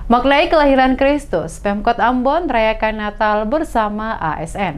Maknai kelahiran Kristus, Pemkot Ambon merayakan Natal bersama ASN.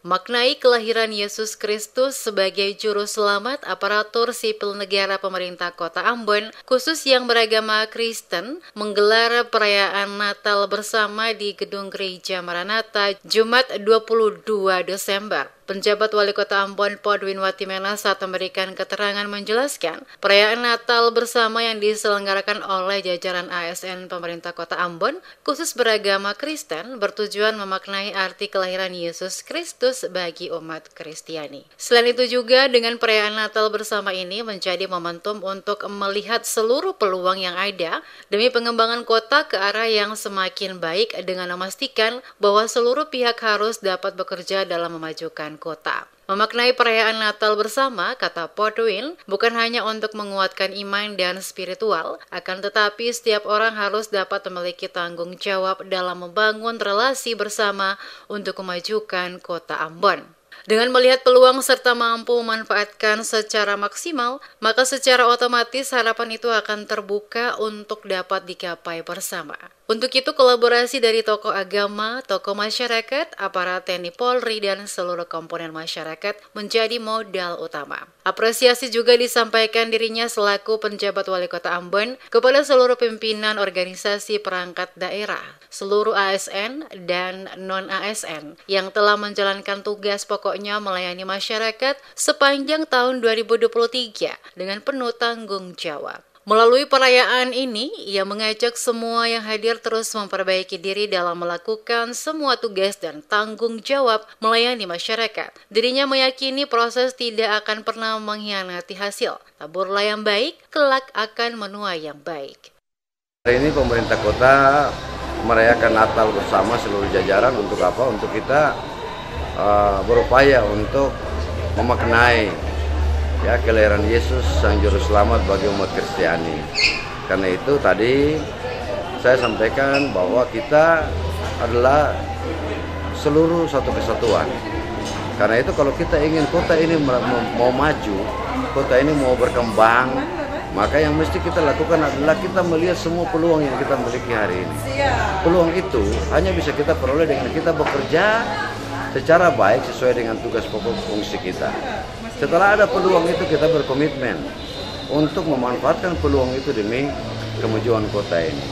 Maknai kelahiran Yesus Kristus sebagai juru selamat aparatur sipil negara pemerintah Kota Ambon, khusus yang beragama Kristen, menggelar perayaan Natal bersama di Gedung Gereja Maranatha Jumat 22 Desember. Penjabat Wali Kota Ambon Podwin Watimena saat memberikan keterangan menjelaskan perayaan Natal bersama yang diselenggarakan oleh jajaran ASN pemerintah Kota Ambon khusus beragama Kristen bertujuan memaknai arti kelahiran Yesus Kristus bagi umat Kristiani. Selain itu juga dengan perayaan Natal bersama ini menjadi momentum untuk melihat seluruh peluang yang ada demi pengembangan kota ke arah yang semakin baik dengan memastikan bahwa seluruh pihak harus dapat bekerja dalam memajukan kota. Memaknai perayaan Natal bersama, kata Podwin, bukan hanya untuk menguatkan iman dan spiritual, akan tetapi setiap orang harus dapat memiliki tanggung jawab dalam membangun relasi bersama untuk memajukan kota Ambon. Dengan melihat peluang serta mampu memanfaatkan secara maksimal, maka secara otomatis harapan itu akan terbuka untuk dapat digapai bersama. Untuk itu kolaborasi dari tokoh agama, tokoh masyarakat, aparat TNI Polri, dan seluruh komponen masyarakat menjadi modal utama. Apresiasi juga disampaikan dirinya selaku penjabat Wali Kota Ambon kepada seluruh pimpinan organisasi perangkat daerah, seluruh ASN dan non-ASN yang telah menjalankan tugas pokoknya melayani masyarakat sepanjang tahun 2023 dengan penuh tanggung jawab. Melalui perayaan ini, ia mengajak semua yang hadir terus memperbaiki diri dalam melakukan semua tugas dan tanggung jawab melayani masyarakat. Dirinya meyakini proses tidak akan pernah mengkhianati hasil. Taburlah yang baik, kelak akan menuai yang baik. Hari ini pemerintah kota merayakan Natal bersama seluruh jajaran untuk apa? Untuk kita berupaya untuk memaknai kelahiran Yesus Sang Juru Selamat bagi umat Kristiani. Karena itu tadi saya sampaikan bahwa kita adalah seluruh satu kesatuan. Karena itu kalau kita ingin kota ini mau maju, kota ini mau berkembang, maka yang mesti kita lakukan adalah kita melihat semua peluang yang kita miliki hari ini. Peluang itu hanya bisa kita peroleh dengan kita bekerja secara baik sesuai dengan tugas pokok fungsi kita. Setelah ada peluang itu kita berkomitmen untuk memanfaatkan peluang itu demi kemajuan kota ini.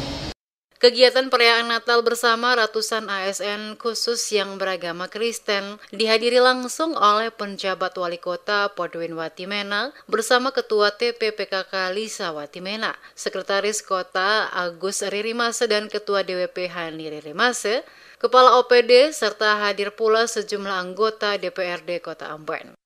Kegiatan perayaan Natal bersama ratusan ASN khusus yang beragama Kristen dihadiri langsung oleh penjabat Wali Kota Podwin Watimena bersama Ketua TPPKK Lisa Watimena, Sekretaris Kota Agus Ririmase dan Ketua DWP Hani Ririmase, Kepala OPD serta hadir pula sejumlah anggota DPRD Kota Ambon.